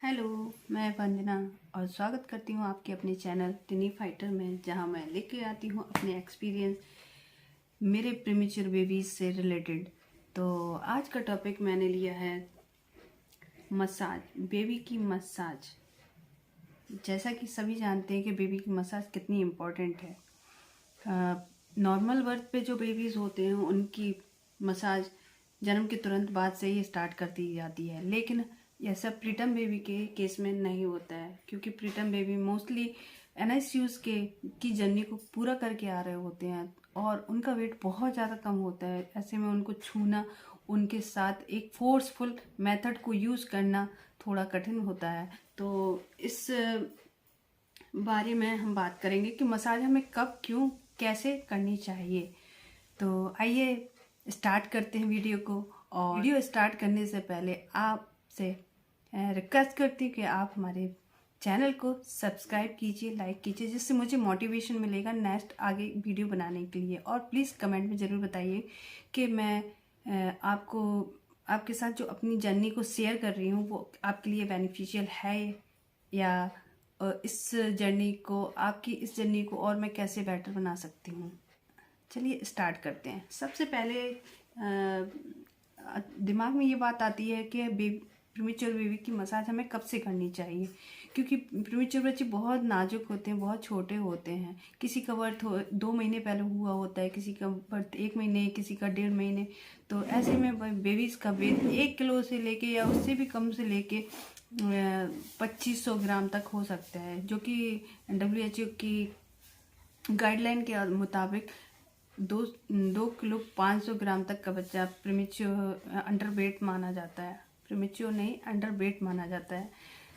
Hello, मैं वंदना और स्वागत करती हूँ आपके अपने चैनल टिनी फाइटर में, जहाँ मैं लेके आती हूँ अपने एक्सपीरियंस मेरे प्रीमेच्योर बेबीज से रिलेटेड। तो आज का टॉपिक मैंने लिया है मसाज, बेबी की मसाज। जैसा कि सभी जानते हैं कि बेबी की मसाज कितनी इम्पोर्टेंट है। नॉर्मल बर्थ पे जो बेबीज़ होते हैं उनकी मसाज जन्म के तुरंत बाद से ही स्टार्ट कर दी जाती है, लेकिन ऐसा प्रीटर्म बेबी के केस में नहीं होता है, क्योंकि प्रीटर्म बेबी मोस्टली एनआईसीयूज की जर्नी को पूरा करके आ रहे होते हैं और उनका वेट बहुत ज़्यादा कम होता है। ऐसे में उनको छूना, उनके साथ एक फोर्सफुल मेथड को यूज़ करना थोड़ा कठिन होता है। तो इस बारे में हम बात करेंगे कि मसाज हमें कब, क्यों, कैसे करनी चाहिए। तो आइए स्टार्ट करते हैं वीडियो को। और वीडियो स्टार्ट करने से पहले आपसे रिक्वेस्ट करती हूँ कि आप हमारे चैनल को सब्सक्राइब कीजिए, लाइक कीजिए, जिससे मुझे मोटिवेशन मिलेगा नेक्स्ट आगे वीडियो बनाने के लिए। और प्लीज़ कमेंट में ज़रूर बताइए कि मैं आपके साथ जो अपनी जर्नी को शेयर कर रही हूँ वो आपके लिए बेनिफिशियल है, या इस जर्नी को और मैं कैसे बेटर बना सकती हूँ। चलिए स्टार्ट करते हैं। सबसे पहले दिमाग में ये बात आती है कि प्रीमेच्योर बेबी की मसाज हमें कब से करनी चाहिए, क्योंकि प्रीमेच्योर बच्चे बहुत नाजुक होते हैं, बहुत छोटे होते हैं। किसी का बर्थ 2 महीने पहले हुआ होता है, किसी का बर्थ 1 महीने, किसी का 1.5 महीने। तो ऐसे में बेबीज़ का वेट 1 किलो से लेके या उससे भी कम से लेके 2500 ग्राम तक हो सकता है, जो कि WHO की गाइडलाइन के मुताबिक 2 किलो 500 ग्राम तक का बच्चा प्रीमेच्योर अंडर वेट माना जाता है। प्रीमेच्योर नहीं, अंडर वेट माना जाता है।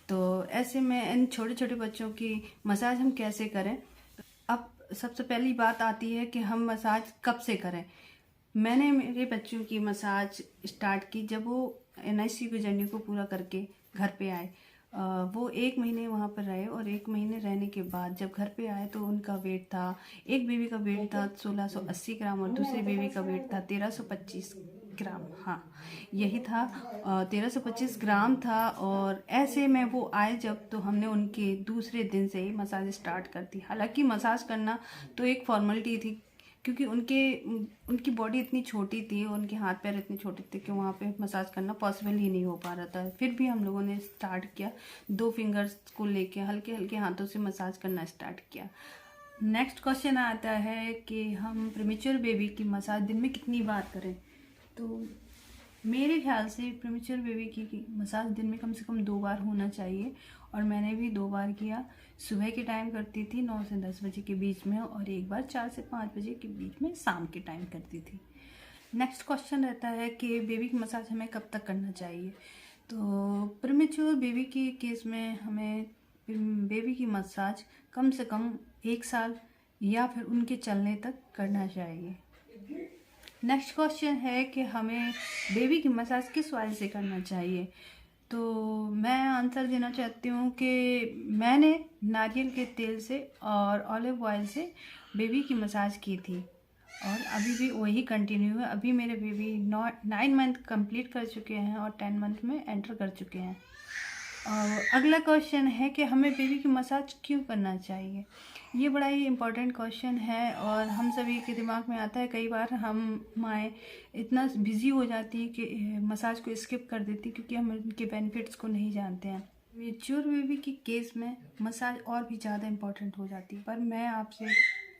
तो ऐसे में इन छोटे छोटे बच्चों की मसाज हम कैसे करें। अब सबसे पहली बात आती है कि हम मसाज कब से करें। मैंने मेरे बच्चों की मसाज स्टार्ट की जब वो NICU की जर्नी को पूरा करके घर पे आए। वो 1 महीने वहाँ पर रहे और 1 महीने रहने के बाद जब घर पे आए तो उनका वेट था, एक बेबी का वेट था 1680 ग्राम और दूसरे बेबी का वेट था 1325 ग्राम। हाँ, यही था, 1325 ग्राम था। और ऐसे में वो आए जब, तो हमने उनके दूसरे दिन से ही मसाज स्टार्ट कर दी। हालांकि मसाज करना तो एक फॉर्मेलिटी थी, क्योंकि उनकी बॉडी इतनी छोटी थी, उनके हाथ पैर इतने छोटे थे कि वहाँ पे मसाज करना पॉसिबल ही नहीं हो पा रहा था। फिर भी हम लोगों ने स्टार्ट किया, 2 फिंगर्स को लेके हल्के हल्के हाथों से मसाज करना स्टार्ट किया। नेक्स्ट क्वेश्चन आता है कि हम प्रीमेच्योर बेबी की मसाज दिन में कितनी बार करें। तो मेरे ख्याल से प्रीमेच्योर बेबी की मसाज दिन में कम से कम 2 बार होना चाहिए, और मैंने भी 2 बार किया। सुबह के टाइम करती थी 9 से 10 बजे के बीच में, और एक बार 4 से 5 बजे के बीच में शाम के टाइम करती थी। नेक्स्ट क्वेश्चन रहता है कि बेबी की मसाज हमें कब तक करना चाहिए। तो प्रीमेच्योर बेबी के केस में हमें बेबी की मसाज कम से कम 1 साल या फिर उनके चलने तक करना चाहिए। नेक्स्ट क्वेश्चन है कि हमें बेबी की मसाज किस ऑयल से करना चाहिए। तो मैं आंसर देना चाहती हूँ कि मैंने नारियल के तेल से और ऑलिव ऑयल से बेबी की मसाज की थी, और अभी भी वही कंटिन्यू है। अभी मेरे बेबी 9 मंथ कंप्लीट कर चुके हैं और 10 मंथ में एंटर कर चुके हैं। और अगला क्वेश्चन है कि हमें बेबी की मसाज क्यों करना चाहिए। ये बड़ा ही इम्पोर्टेंट क्वेश्चन है और हम सभी के दिमाग में आता है। कई बार हम माएँ इतना बिजी हो जाती है कि मसाज को स्किप कर देती है, क्योंकि हम उनके बेनिफिट्स को नहीं जानते हैं। मैच्योर बेबी के केस में मसाज और भी ज़्यादा इम्पोर्टेंट हो जाती है, पर मैं आपसे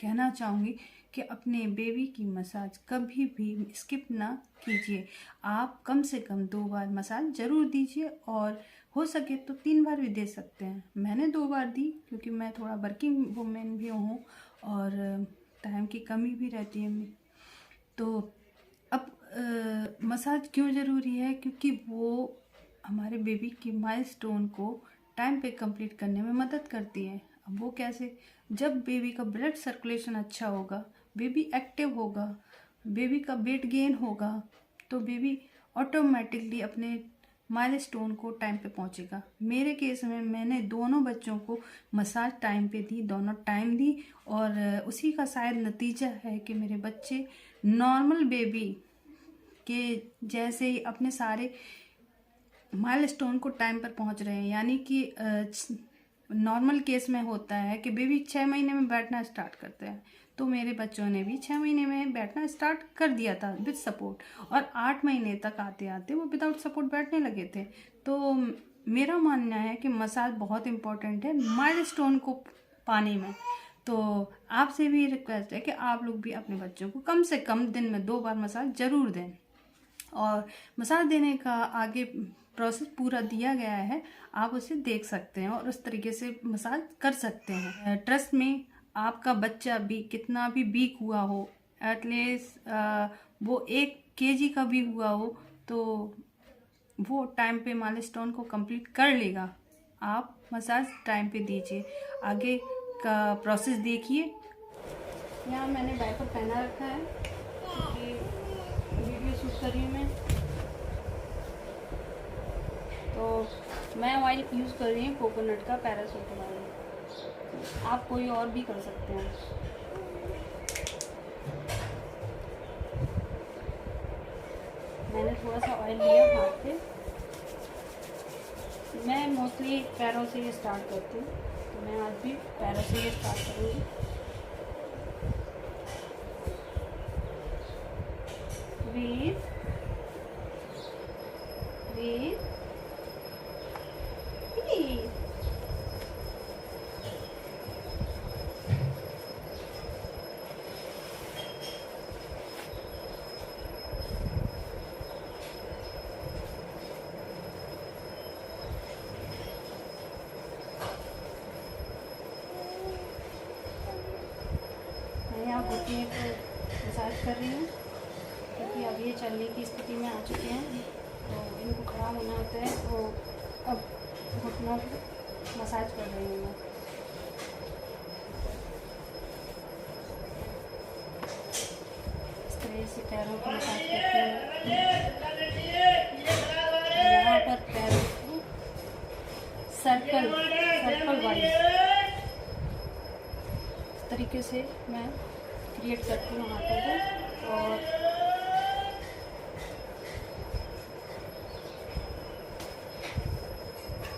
कहना चाहूँगी कि अपने बेबी की मसाज कभी भी स्किप ना कीजिए। आप कम से कम 2 बार मसाज ज़रूर दीजिए, और हो सके तो 3 बार भी दे सकते हैं। मैंने 2 बार दी, क्योंकि मैं थोड़ा वर्किंग वुमेन भी हूँ और टाइम की कमी भी रहती है। तो अब मसाज क्यों ज़रूरी है, क्योंकि वो हमारे बेबी की माइलस्टोन को टाइम पे कंप्लीट करने में मदद करती है। अब वो कैसे, जब बेबी का ब्लड सर्कुलेशन अच्छा होगा, बेबी एक्टिव होगा, बेबी का वेट गेन होगा, तो बेबी ऑटोमेटिकली अपने माइलस्टोन को टाइम पे पहुंचेगा। मेरे केस में मैंने दोनों बच्चों को मसाज टाइम पे दी, दोनों टाइम दी, और उसी का शायद नतीजा है कि मेरे बच्चे नॉर्मल बेबी के जैसे ही अपने सारे माइलस्टोन को टाइम पर पहुंच रहे हैं, यानी कि नॉर्मल केस में होता है कि बेबी 6 महीने में बैठना स्टार्ट करते हैं, तो मेरे बच्चों ने भी 6 महीने में बैठना स्टार्ट कर दिया था विद सपोर्ट, और 8 महीने तक आते आते वो विदाउट सपोर्ट बैठने लगे थे। तो मेरा मानना है कि मसाज बहुत इम्पोर्टेंट है माइलस्टोन को पाने में। तो आपसे भी रिक्वेस्ट है कि आप लोग भी अपने बच्चों को कम से कम दिन में 2 बार मसाज ज़रूर दें, और मसाज देने का आगे प्रोसेस पूरा दिया गया है, आप उसे देख सकते हैं और उस तरीके से मसाज कर सकते हैं। ट्रस्ट में, आपका बच्चा भी कितना भी वीक हुआ हो, एटलीस्ट वो 1 kg का भी हुआ हो, तो वो टाइम पे माइलस्टोन को कंप्लीट कर लेगा। आप मसाज टाइम पे दीजिए। आगे का प्रोसेस देखिए। यहाँ मैंने डायपर पहना रखा है क्योंकि वीडियो शूट कर रही हूँ मैं, तो मैं ऑयल यूज़ कर रही हूँ कोकोनट का, पैराशूट ऑयल। आप कोई और भी कर सकते हैं। मैंने थोड़ा सा ऑयल लिया हाथ पे। मैं मोस्टली पैरों से ही स्टार्ट करती हूँ, तो मैं आज भी पैरों से ही स्टार्ट करूँगी। Breathe breathe breathe. मैं यहाँ घुटने को मसाज कर रही हूँ क्योंकि अब ये चलने की स्थिति में आ चुके हैं, तो इनको खड़ा होना होता है, तो अब घुटनों को मसाज कर रही हूँ मैं। इस तरह से पैरों को मसाज करती हूँ। यहाँ पर पैरों को सर्कल वाइज इस तरीके से मैं क्रिएट करती हूँ हाथों को, और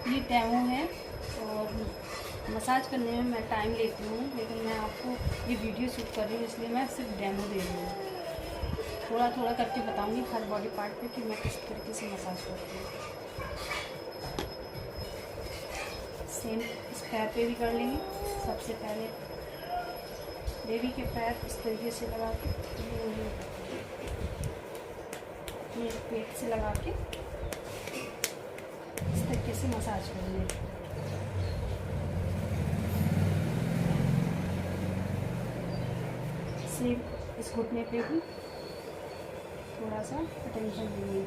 ये डेमो है। और मसाज करने में मैं टाइम लेती हूँ, लेकिन मैं आपको ये वीडियो शूट कर रही हूँ, इसलिए मैं सिर्फ डेमो दे रही हूँ। थोड़ा थोड़ा करके बताऊँगी हर बॉडी पार्ट पे कि मैं किस तरीके से मसाज करती हूँ। सेम इस पैर पे भी कर लेंगे। सबसे पहले बेबी के पैर इस तरीके से लगा के, ये पेट से लगा के इस तरीके से मसाज करेंगे। सेम इस घुटने पे भी थोड़ा सा अटेंशन देंगे।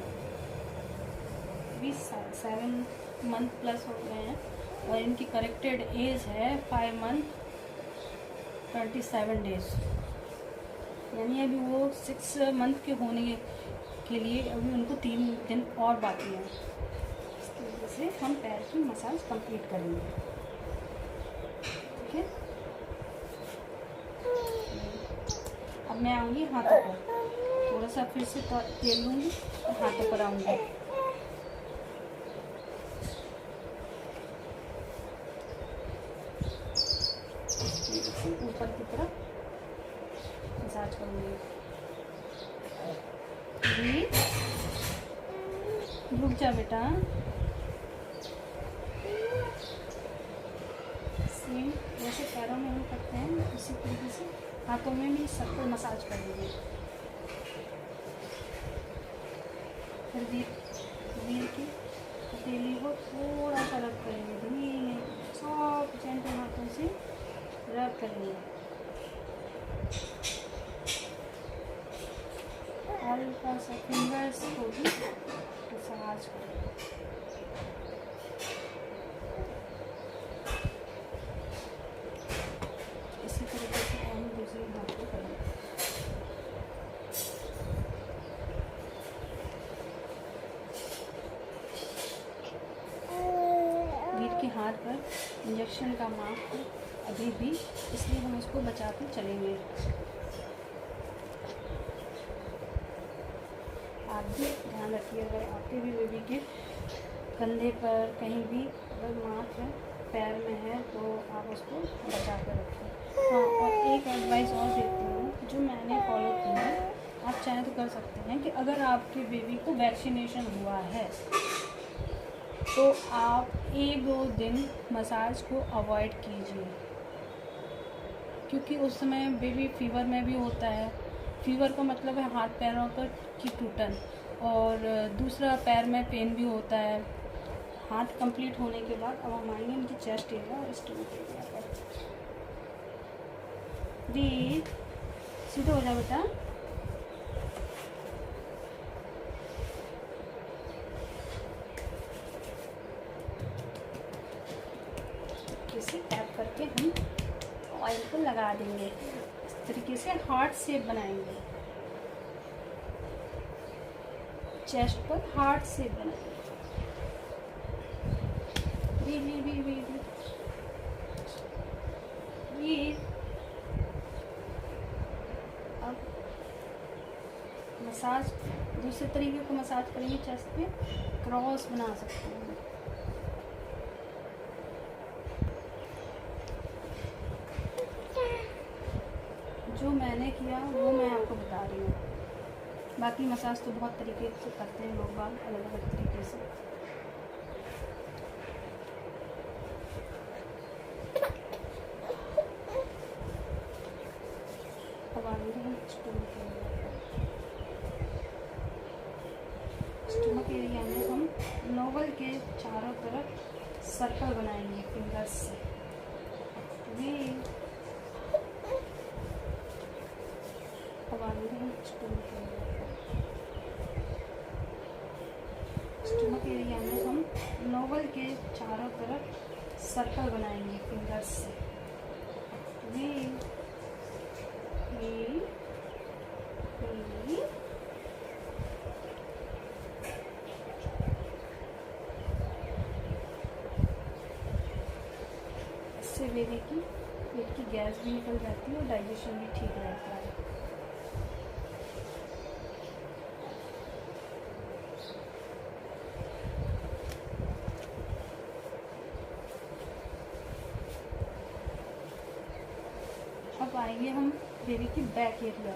अभी 7 मंथ प्लस हो गए हैं और इनकी करेक्टेड एज है 5 मंथ 27 डेज, यानी अभी वो 6 मंथ के होने के लिए अभी उनको 3 दिन और बाकी हैं। इस तरीके से हम पैर की मसाज कंप्लीट करेंगे। ठीक है, अब मैं आऊँगी हाथों पर, थोड़ा सा फिर से तेल लूँगी और हाथों पर आऊँगी। ऊपर की तरफ मसाज करूँगी। रुक जा बेटा। सेम जैसे पैरों में हम करते हैं उसी तरीके से हाथों में भी सबको मसाज कर देंगे। फिर वीर की हथेली को थोड़ा सा रब करेंगे, धीमे सॉफ्ट जेंटल हाथों से रब करेंगे। हल्का सा फिंगर्स को भी मसाज करेंगे। इसी तरीके से हम दूसरे हाथ को करेंगे। वीर के हाथ पर इंजेक्शन का मार्क है अभी भी, इसलिए हम उसको बचा के चलेंगे। आप भी ध्यान रखिए, अगर आपके भी बेबी के कंधे पर कहीं भी अगर मार्क है, पैर में है, तो आप उसको बचा कर रखें। हाँ, और एक एडवाइस और देती हूँ जो मैंने फॉलो की है, आप चाहें तो कर सकते हैं कि अगर आपके बेबी को वैक्सीनेशन हुआ है तो आप 1-2 दिन मसाज को अवॉइड कीजिए, क्योंकि उस समय बेबी फीवर में भी होता है। फीवर का मतलब है हाथ पैरों की टूटन, और दूसरा पैर में पेन भी होता है। हाथ कंप्लीट होने के बाद अब हम आएंगे इनकी चेस्ट एरिया और स्टमक एरिया पर। दी सीधे हो जाओ बेटा। इसे टैप करके हम ऑयल को लगा देंगे। इस तरीके से हार्ट शेप बनाएंगे, चेस्ट पर हार्ट शेप बनाएंगे। अब मसाज दूसरे तरीके को मसाज करेंगे। चेस्ट पे क्रॉस बना सकते हैं। जो मैंने किया वो मैं आपको बता रही हूँ, बाकी मसाज तो बहुत तरीके से करते हैं लोग बाग, अलग अलग तरीके से। अब आएंगे हम स्टमक एरिया पर। स्टमक एरिया में हम नोवल के चारों तरफ सर्कल बनाएंगे फिंगर्स से। अब आएंगे हम स्टमक एरिया पर। स्टमक एरिया में हम नोवल के चारों तरफ सर्कल बनाएंगे फिंगर्स से। इससे बेबी की पेट की गैस भी निकल जाती है और डाइजेशन भी ठीक रहता है। अब आएंगे हम बेबी की बैक एरिया।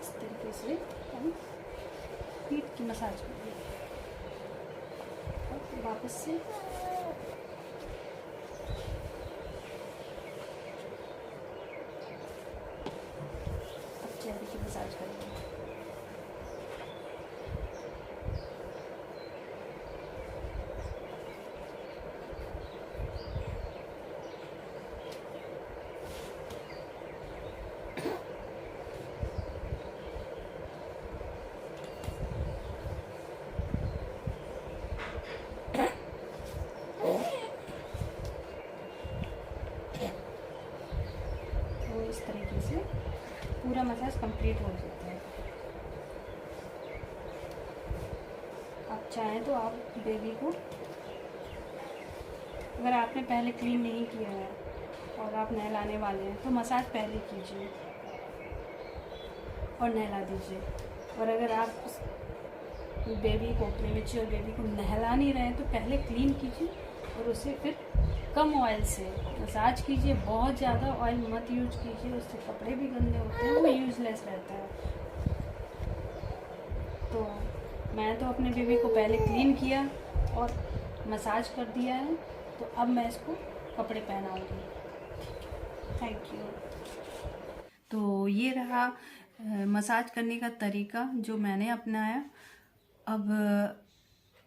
इस तरीके से हम पीठ की मसाज करेंगे। और वापस से चेहरे की मसाज करेंगे। तो इस तरीके से पूरा मसाज कंप्लीट हो जाता है। आप चाहें तो आप बेबी को, अगर आपने पहले क्लीन नहीं किया है और आप नहलाने वाले हैं तो मसाज पहले कीजिए और नहला दीजिए। और अगर आप बेबी को, प्रीमेच्योर बेबी को नहला नहीं रहे हैं तो पहले क्लीन कीजिए और उसे फिर कम ऑयल से मसाज कीजिए। बहुत ज़्यादा ऑयल मत यूज कीजिए, उससे कपड़े भी गंदे होते हैं, वो यूज़लेस रहता है। तो मैं तो अपने बेबी को पहले क्लीन किया और मसाज कर दिया है, तो अब मैं इसको कपड़े पहनाऊंगी। Thank you. तो ये रहा मसाज करने का तरीका जो मैंने अपनाया। अब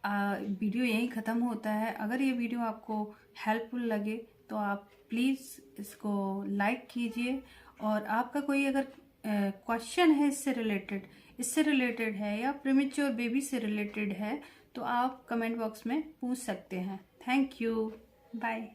वीडियो यहीं ख़त्म होता है। अगर ये वीडियो आपको हेल्पफुल लगे तो आप प्लीज़ इसको लाइक कीजिए, और आपका कोई अगर क्वेश्चन है इससे रिलेटेड है या प्रीमेच्योर बेबी से रिलेटेड है तो आप कमेंट बॉक्स में पूछ सकते हैं। Thank you. बाय।